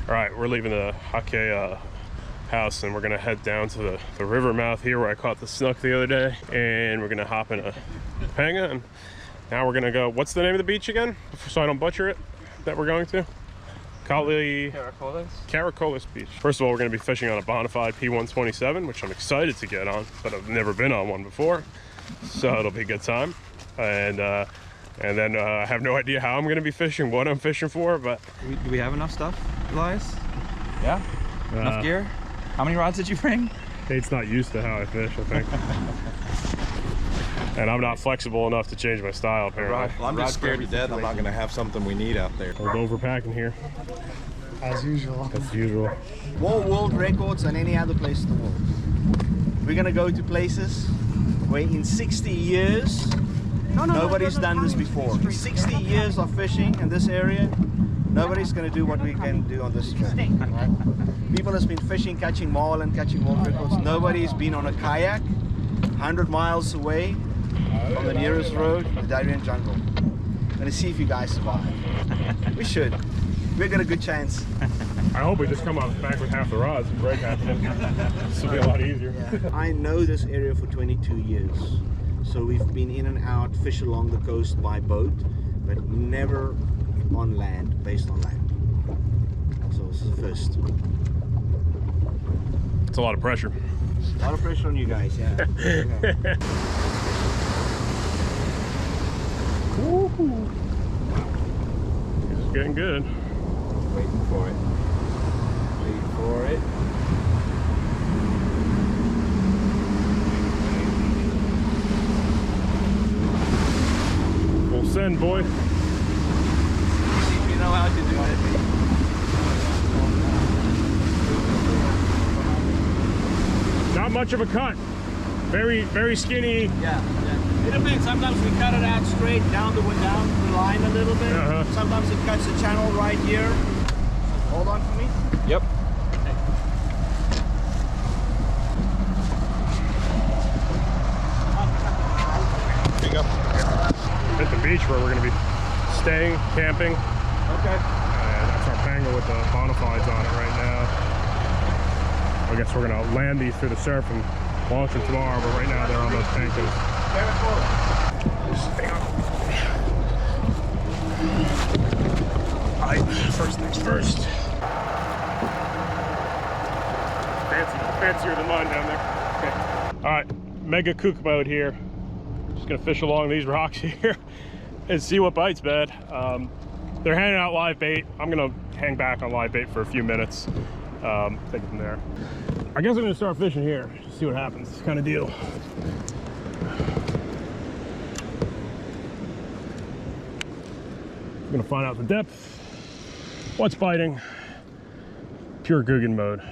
All right, we're leaving the Hake house and we're gonna head down to the river mouth here where I caught the snook the other day, and we're gonna hop in a panga, and now we're gonna go, what's the name of the beach again, so I don't butcher it, that we're going to? Caracoles Beach. First of all, we're gonna be fishing on a Bonafide P127, which I'm excited to get on, but I've never been on one before, so it'll be a good time. And then I have no idea how I'm gonna be fishing, what I'm fishing for, but... Do we have enough stuff, Elias? Yeah? Enough gear? How many rods did you bring? Kate's not used to how I fish, I think. And I'm not flexible enough to change my style, apparently. Well, I'm just scared to death I'm not going to have something we need out there. We're overpacking here. As usual. As usual. More world records than any other place in the world. We're going to go to places where in 60 years, nobody's done this before. In 60 years of fishing in this area, nobody's going to do what we can do on this trip. Right? People have been fishing, catching marlin, catching world records. Nobody's been on a kayak 100 miles away from the nearest road, the Darian jungle. I'm going to see if you guys survive. We should. We've got a good chance. I hope we just come off back with half the rods and break half of them. This will be a lot easier. Yeah. I know this area for 22 years. So we've been in and out, fish along the coast by boat, but never on land, based on land. So this is the first. It's a lot of pressure. A lot of pressure on you guys, yeah. Woohoo! This is getting good. Waiting for it. Waiting for it. Full send, boy. You know how to do it. Not much of a cut. Very skinny. Yeah. It depends. Sometimes we cut it out straight down the line a little bit. Sometimes it cuts the channel right here. Hold on for me. Yep. Here you go. At the beach where we're going to be staying, camping. Okay. And that's our panga with the Bonafides on it right now. I guess we're going to land these through the surf and launch them tomorrow, but right now they're on those pangas. Very cool. Alright, first things first. Fancier than mine down there. Okay. Alright, mega kook mode here. Just gonna fish along these rocks here and see what bites, bad. They're handing out live bait. I'm gonna hang back on live bait for a few minutes. Take it from there. I guess I'm gonna start fishing here, see what happens, kind of deal. I'm gonna find out the depth, what's biting, pure Guggen mode.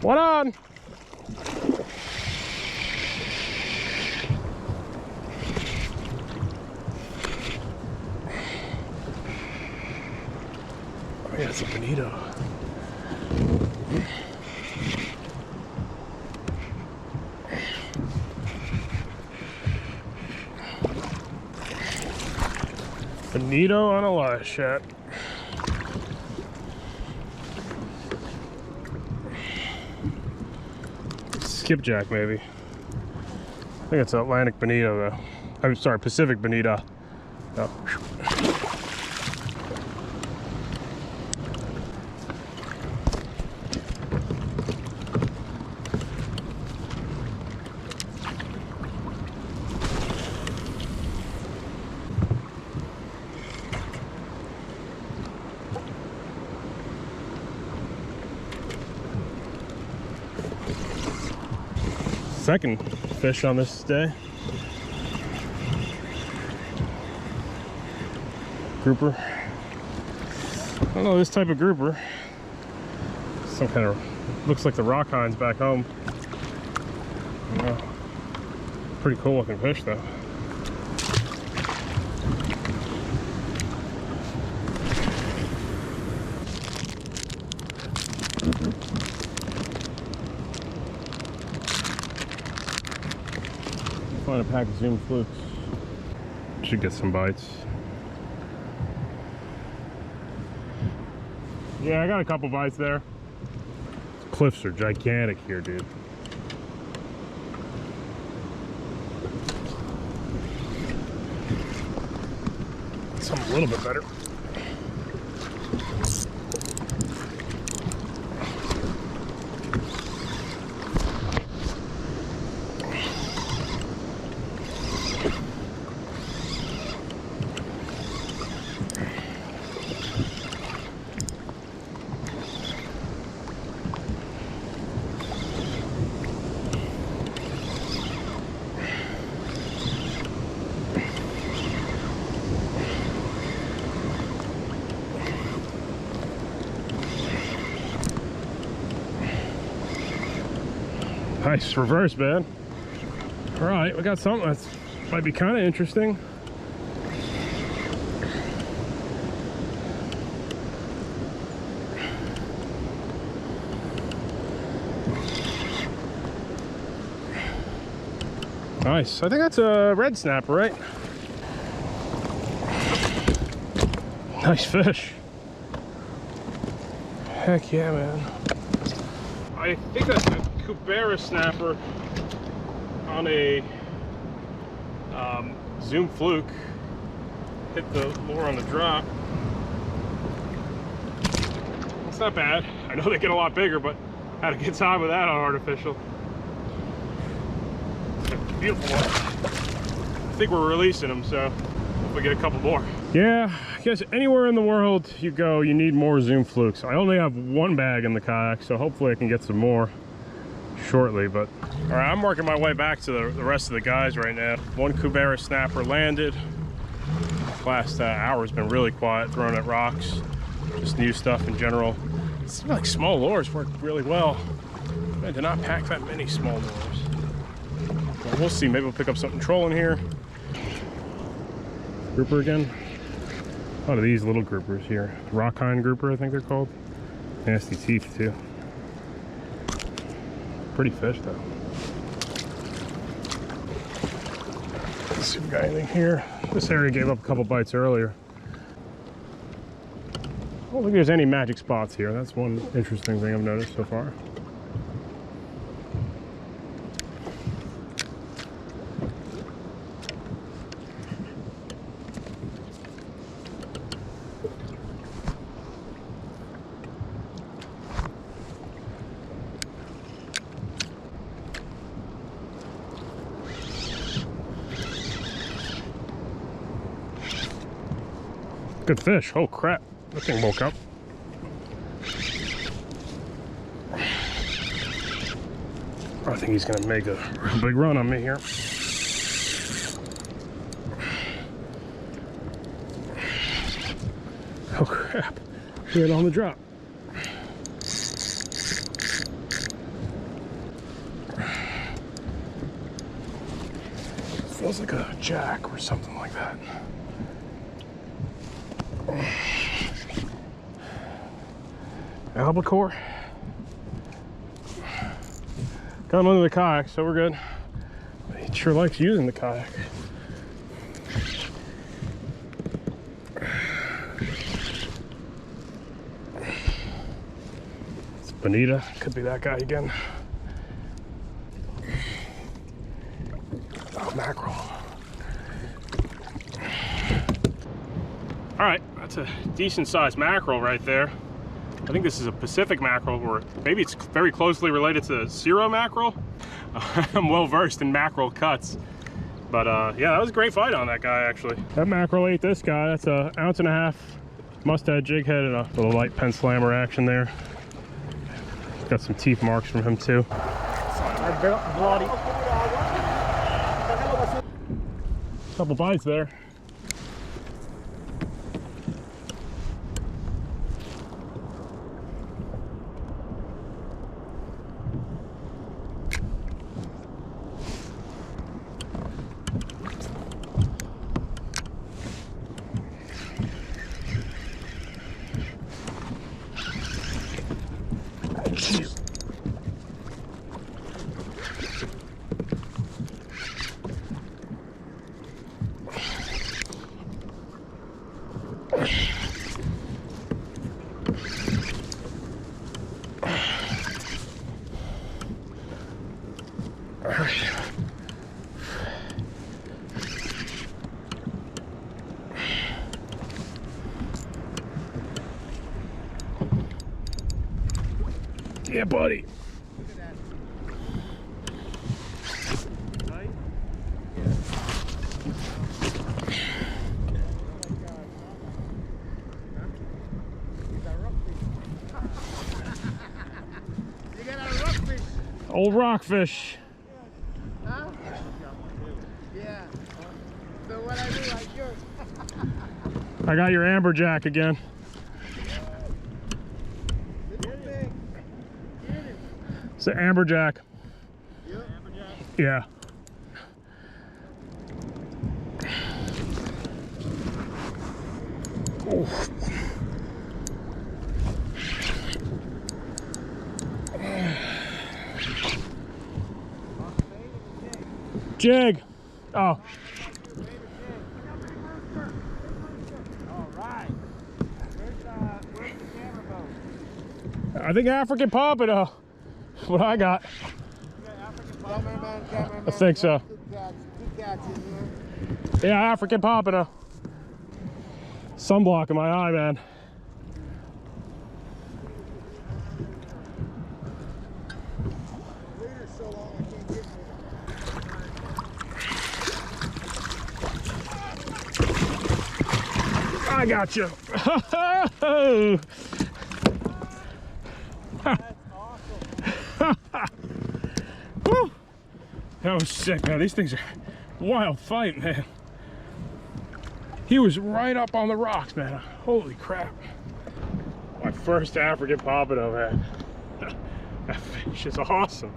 What on? Oh yeah, it's a bonito. Bonito on a live shot. Skipjack, maybe. I think it's Atlantic bonito, though. I'm sorry, Pacific bonito. Oh. Second fish on this day. Grouper. I don't know this type of grouper. Some kind of, looks like the rock hinds back home. I don't know. Pretty cool looking fish though. Find a pack of Zoom flukes. Should get some bites. Yeah, I got a couple bites there. Cliffs are gigantic here, dude. Some a little bit better. Nice reverse, man. All right, we got something that might be kind of interesting. Nice. I think that's a red snapper, right? Nice fish. Heck yeah, man. I think that's a cubera snapper on a Zoom fluke. Hit the lure on the drop. It's not bad. I know they get a lot bigger, but had a good time with that on artificial. Beautiful one. I think we're releasing them, so hopefully get a couple more. Yeah, I guess anywhere in the world you go, you need more Zoom flukes. I only have one bag in the kayak, so hopefully I can get some more shortly. But all right, I'm working my way back to the rest of the guys right now. One cubera snapper landed. Last hour has been really quiet, throwing at rocks, just new stuff in general. It seems like small lures work really well. I did not pack that many small lures. Well, we'll see. Maybe we'll pick up something trolling here. Grouper again. A lot of these little groupers here. Rock hind grouper, I think they're called. Nasty teeth too. Pretty fish though. Let's see if we got anything here. This area gave up a couple bites earlier. I don't think there's any magic spots here. That's one interesting thing I've noticed so far. Good fish. Oh crap, that thing woke up. I think he's gonna make a real big run on me here. Oh crap, he hit on the drop. Feels like a jack or something like that. Albacore. Got him under the kayak, so we're good. He sure likes using the kayak. It's bonita. Could be that guy again. Oh, mackerel. All right, that's a decent sized mackerel right there. I think this is a Pacific mackerel, or maybe it's very closely related to Zero mackerel. I'm well versed in mackerel cuts. But yeah, that was a great fight on that guy actually. That mackerel ate this guy. That's a 1.5 ounce Mustad jig head and a little light pen slammer action there. Got some teeth marks from him too. Couple bites there. Jeez. Yeah, buddy. Old rockfish. Huh? Yeah. So what I do, I shoot. I got your amberjack again. It's an amberjack. Yep. Yeah. Oh. Jig. Oh. All right. Where's the camera boat? I think African pompano. What I got. Cameraman. I think so. Two cats in here. Yeah, African pompano. Sunblock in my eye, man. Leader's so long I can't get to it. I got you. That's awesome. Woo. That was sick, man. These things are wild fight, man. He was right up on the rocks, man. Holy crap. My first African pompano, man. That fish is awesome.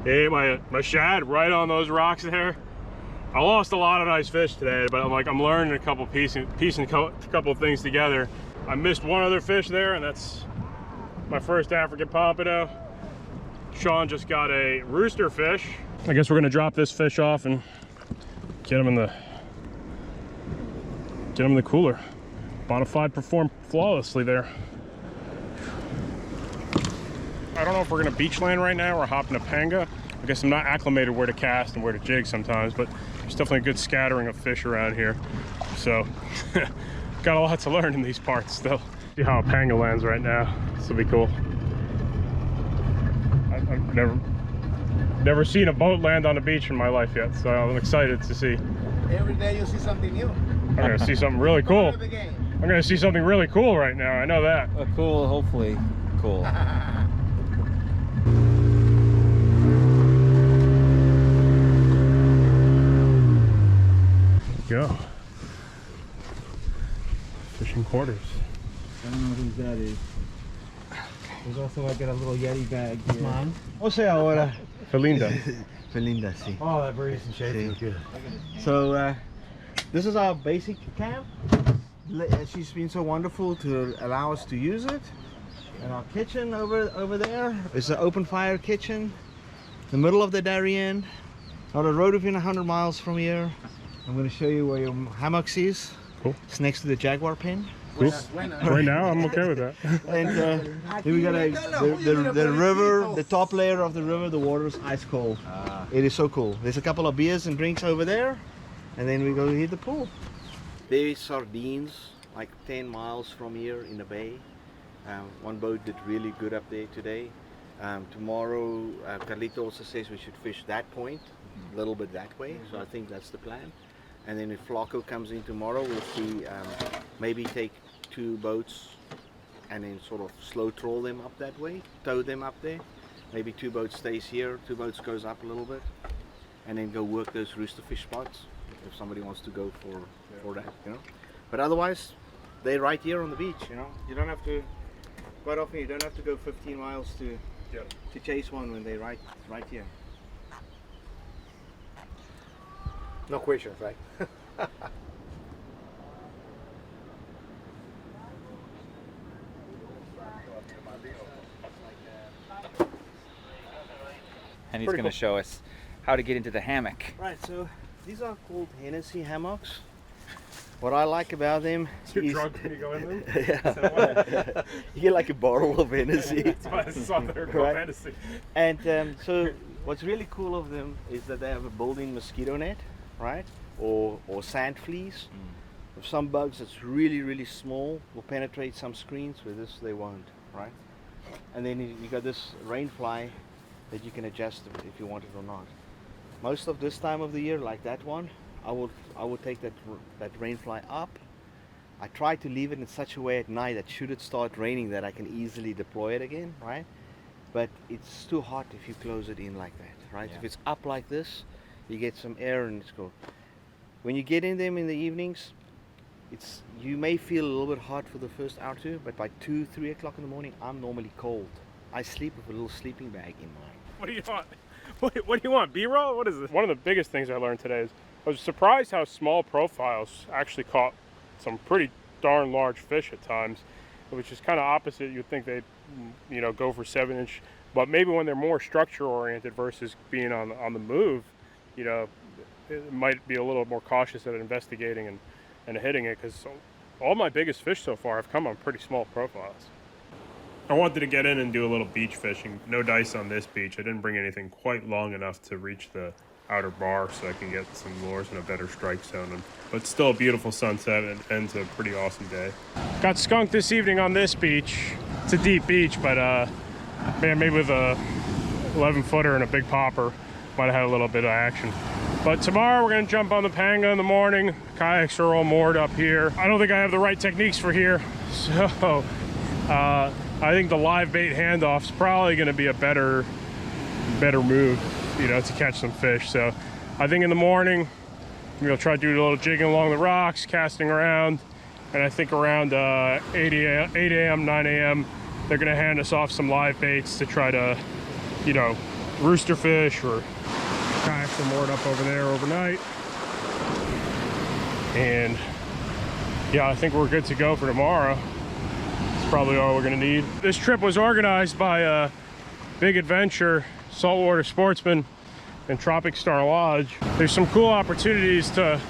Hey, my shad right on those rocks there. I lost a lot of nice fish today, but I'm learning a couple piecing a couple things together. I missed one other fish there, and that's my first African pompano. Sean just got a roosterfish. I guess we're gonna drop this fish off and get him in the cooler. Bonafide performed flawlessly there. I don't know if we're gonna beach land right now or hop in a panga. I guess I'm not acclimated where to cast and where to jig sometimes, but there's definitely a good scattering of fish around here. So, got a lot to learn in these parts still. See how a panga lands right now. This will be cool. I've never seen a boat land on a beach in my life yet, so I'm excited to see. Every day you see something new. I'm gonna see something really cool. I'm gonna see something really cool right now. I know that. Cool, hopefully cool. Go. Fishing quarters. I don't know whose that is. There's also like a little Yeti bag here. Mine. O sea, ahora. Felinda. Felinda, sí. Oh, that birdie's in shape. Sí. Good. So, this is our basic camp. She's been so wonderful to allow us to use it. And our kitchen over there is an open fire kitchen. The middle of the Darian. Not a road within 100 miles from here. I'm going to show you where your hammock is. Cool. It's next to the jaguar pen. Cool. Right now, I'm okay with that. And here we got the river, the top layer of the river, the water's ice cold. It is so cool. There's a couple of beers and drinks over there, and then we go hit the pool. There is sardines, like 10 miles from here in the bay. One boat did really good up there today. Tomorrow, Carlito also says we should fish that point, a little bit that way, so I think that's the plan. And then if Flacco comes in tomorrow, we'll see, maybe take 2 boats and then sort of slow troll them up that way, tow them up there. Maybe 2 boats stays here, 2 boats goes up a little bit, and then go work those roosterfish spots if somebody wants to go for that, you know. But otherwise, they're right here on the beach, you know. You don't have to, quite often you don't have to go 15 miles to chase one when they're right here. No questions, right? Hennie's Pretty going to cool. show us how to get into the hammock. Right, so these are called Hennessy hammocks. What I like about them You're is drunk when you go in them? yeah. You get like a bottle of Hennessy. That's why this is on there called Right. fantasy. And so what's really cool of them is that they have a built-in mosquito net, right? Or sand fleas. With some bugs that's really, really small will penetrate some screens, with this they won't, right? And then you got this rain fly that you can adjust if you want it or not. Most of this time of the year, like that one, I would take that rain fly up. I try to leave it in such a way at night that should it start raining that I can easily deploy it again, right? But it's too hot if you close it in like that, right? Yeah. If it's up like this, you get some air and it's cool. When you get in them in the evenings, you may feel a little bit hot for the first hour or two, but by 2-3 o'clock in the morning, I'm normally cold. I sleep with a little sleeping bag in mine. What do you want? What do you want? B-roll? What is this? One of the biggest things I learned today is I was surprised how small profiles actually caught some pretty darn large fish at times, which is kind of opposite. You'd think they'd, you know, go for 7-inch, but maybe when they're more structure oriented versus being on the move, you know, it might be a little more cautious at investigating and hitting it, because all my biggest fish so far have come on pretty small profiles. I wanted to get in and do a little beach fishing. No dice on this beach. I didn't bring anything quite long enough to reach the outer bar so I can get some lures in a better strike zone. But still a beautiful sunset and ends a pretty awesome day. Got skunked this evening on this beach. It's a deep beach, but man, maybe with a 11-footer and a big popper, might have had a little bit of action. But tomorrow we're gonna jump on the Panga in the morning. Kayaks are all moored up here. I don't think I have the right techniques for here, so I think the live bait handoff is probably gonna be a better move, you know, to catch some fish. So I think in the morning, I'm gonna try to do a little jigging along the rocks, casting around, and I think around 8 a.m., 9 a.m., they're gonna hand us off some live baits to try to, you know, roosterfish, or kayaks are moored up over there overnight. And yeah, I think we're good to go for tomorrow. It's probably all we're gonna need. This trip was organized by Big Adventure, Saltwater Sportsman, and Tropic Star Lodge. There's some cool opportunities to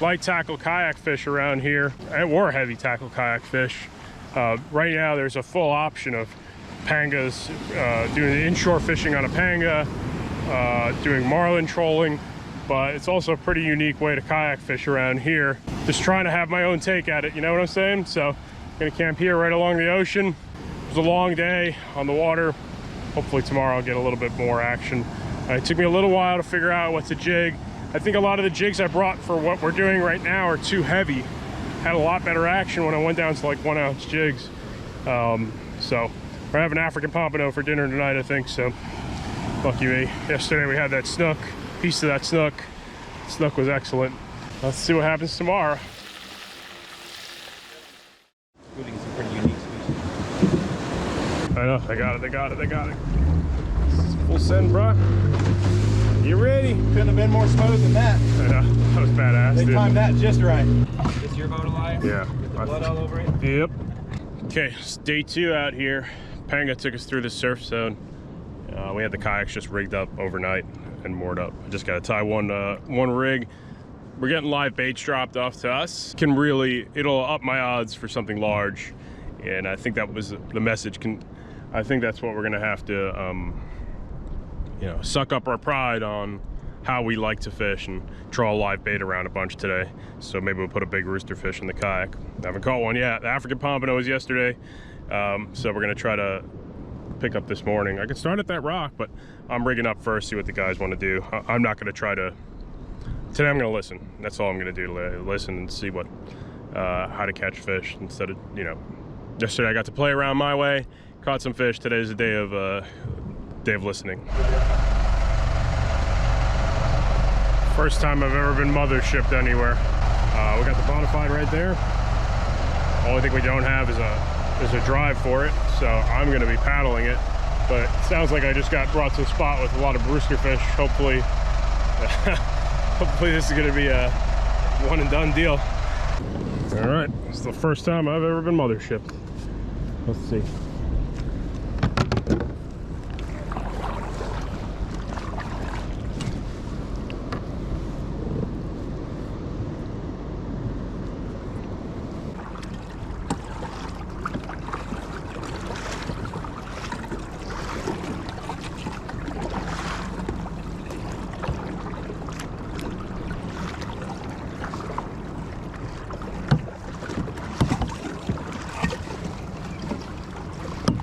light tackle kayak fish around here, or heavy tackle kayak fish. Right now there's a full option of pangas, doing inshore fishing on a panga, doing marlin trolling, but it's also a pretty unique way to kayak fish around here. Just trying to have my own take at it, you know what I'm saying? So I'm gonna camp here right along the ocean. It was a long day on the water. Hopefully tomorrow I'll get a little bit more action. It took me a little while to figure out what to jig. I think a lot of the jigs I brought for what we're doing right now are too heavy. Had a lot better action when I went down to like 1-ounce jigs. So we're having African pompano for dinner tonight, I think, so lucky me. Yesterday we had that snook, piece of that snook. Snook was excellent. Let's see what happens tomorrow. Including some pretty unique species. I know, they got it. Full send, bro. You ready? Couldn't have been more smooth than that. I know, that was badass, They dude. timed that just right. Is your boat alive? Yeah. With the blood all over it? Yep. Okay, it's day 2 out here. Panga took us through the surf zone. We had the kayaks just rigged up overnight and moored up. I just got to tie one rig. We're getting live baits dropped off to us. It'll up my odds for something large, and I think that was the message. I think that's what we're gonna have to, you know, suck up our pride on how we like to fish and draw a live bait around a bunch today. So maybe we'll put a big roosterfish in the kayak. I haven't caught one yet. The African pompano was yesterday, so we're gonna try to pick up this morning. I could start at that rock, but I'm rigging up first, see what the guys want to do. I'm not gonna try to. Today I'm gonna listen. That's all I'm gonna do, listen and see what, how to catch fish instead of, you know. Yesterday I got to play around my way, caught some fish. Today's a day of listening. First time I've ever been mothershipped anywhere. We got the Bonafide right there. Only thing we don't have is a drive for it, so I'm gonna be paddling it. But it sounds like I just got brought to a spot with a lot of roosterfish. Hopefully, hopefully this is gonna be a one and done deal. All right, it's the first time I've ever been mothershipped. Let's see.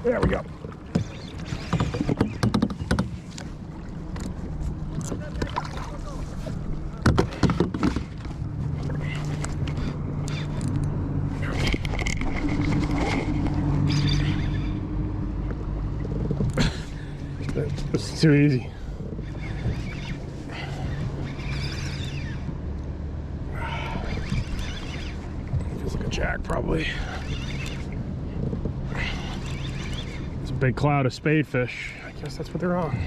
There we go. This is too easy. Feels like a jack, probably. It's a big cloud of spadefish. I guess that's what they're on.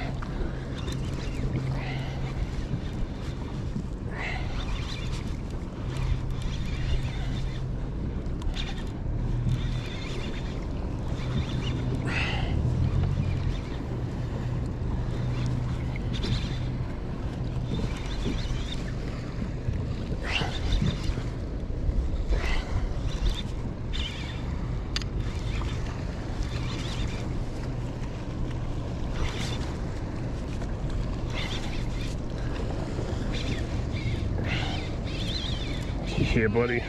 Yeah, buddy.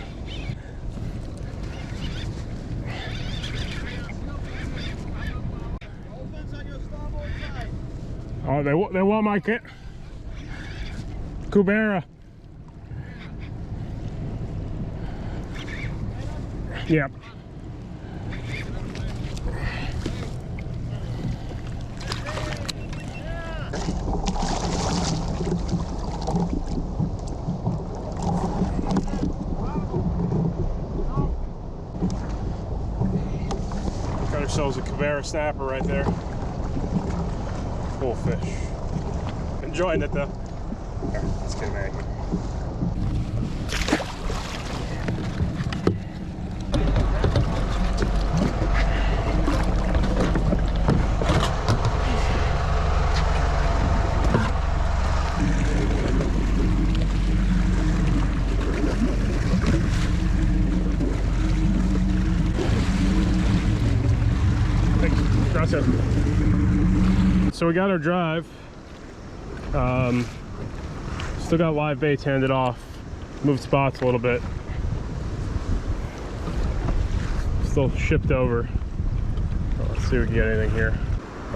Oh, they want my cubera. Yep. Got ourselves a cubera snapper right there. Cool fish. Enjoying it though. Alright, let's get him out of here. So we got our drive. Still got live baits handed off. Moved spots a little bit. Still shipped over. Oh, let's see if we can get anything here.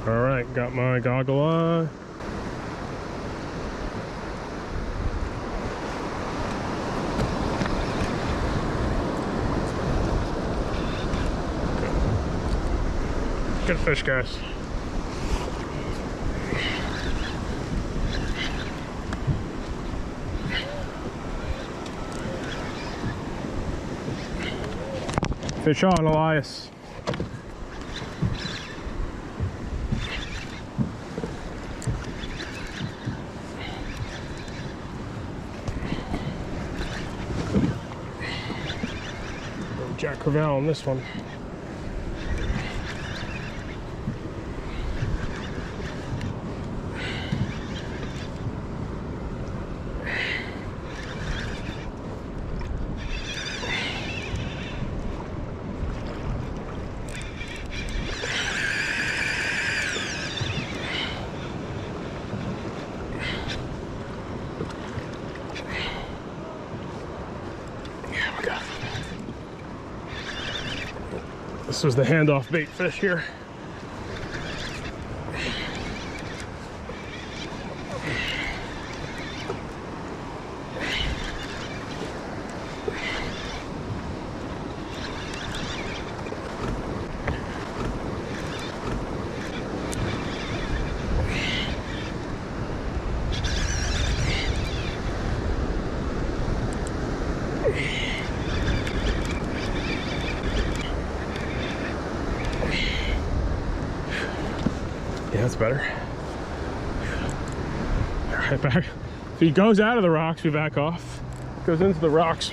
All right, got my goggle eye. Good fish, guys. Fish on, Elias. Jack Crevalle on this one. This was the handoff bait fish here. Yeah, that's better. All right, back. So he goes out of the rocks, we back off. Goes into the rocks.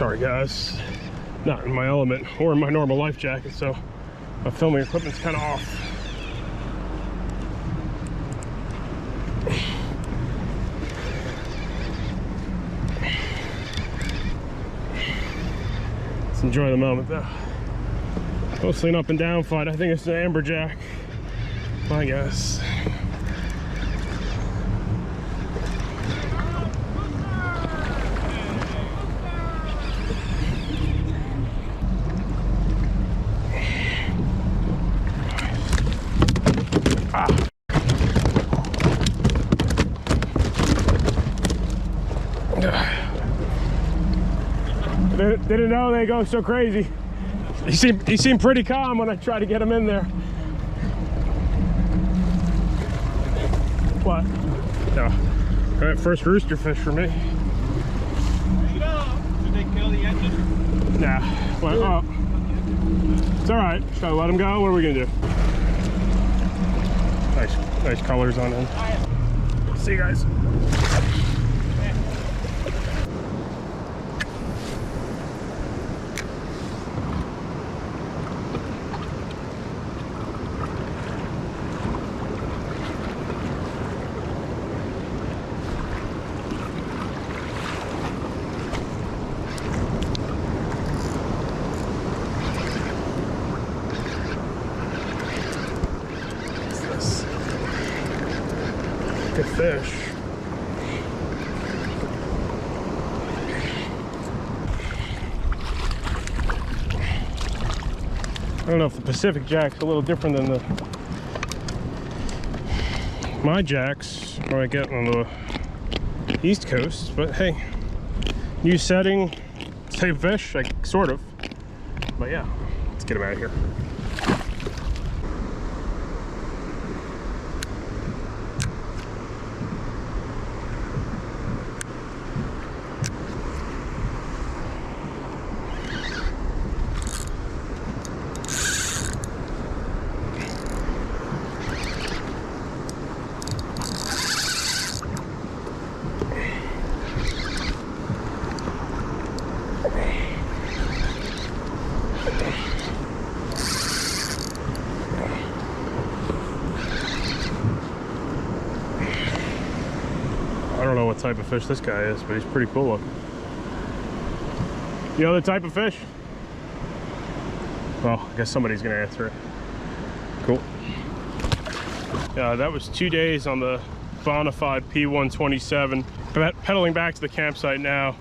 Sorry guys, not in my element or in my normal life jacket, so my filming equipment's kind of off. Let's enjoy the moment though. Mostly an up and down fight. I think it's an amberjack, I guess. Didn't know they go so crazy. He seemed pretty calm when I tried to get him in there. What? No. All right, first rooster fish for me. Did they kill the engine? Nah. Well, oh. It's all right. Should I let him go? What are we gonna do? Nice colors on him. See you guys. Good fish. I don't know if the Pacific jack's a little different than my jacks I get on the East Coast, but hey, new setting, same fish, like sort of. But yeah, let's get him out of here. I don't know what type of fish this guy is, but he's pretty cool looking. You know the type of fish? Well, I guess somebody's gonna answer it. Cool. Yeah, that was 2 days on the Bonafide P127. Pedaling back to the campsite now.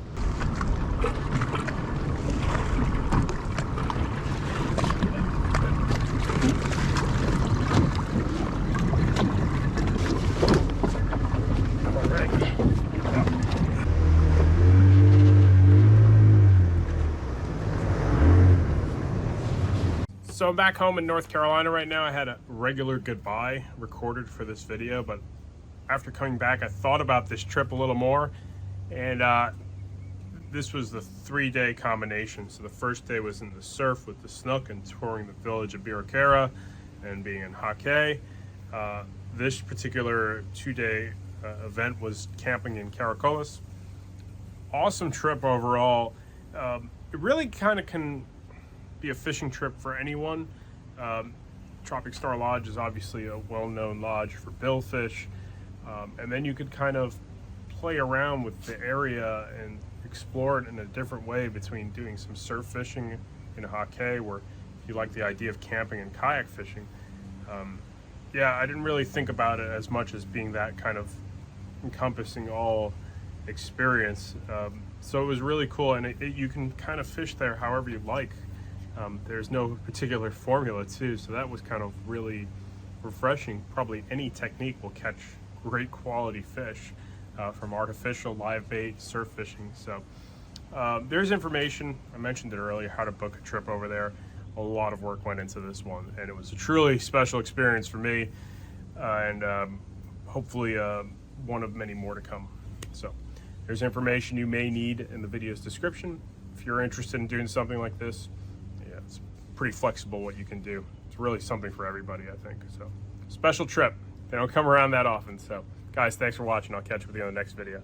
So I'm back home in North Carolina right now. I had a regular goodbye recorded for this video, but after coming back, I thought about this trip a little more, and this was the 3-day combination. So the first day was in the surf with the snook and touring the village of Biroquera and being in Hake. This particular 2-day event was camping in Caracoles. Awesome trip overall. It really kind of can be a fishing trip for anyone. Tropic Star Lodge is obviously a well-known lodge for billfish, and then you could kind of play around with the area and explore it in a different way between doing some surf fishing in Hake, where if you like the idea of camping and kayak fishing. Yeah, I didn't really think about it as much as being that kind of encompassing all experience. So it was really cool, and you can kind of fish there however you like. There's no particular formula too, so that was kind of really refreshing. Probably any technique will catch great quality fish, from artificial live bait, surf fishing. So there's information, I mentioned it earlier, how to book a trip over there. A lot of work went into this one, and it was a truly special experience for me, and hopefully one of many more to come. So there's information you may need in the video's description if you're interested in doing something like this. It's pretty flexible what you can do. It's really something for everybody, I think. So special trip. They don't come around that often. So guys, thanks for watching. I'll catch you with you on the next video.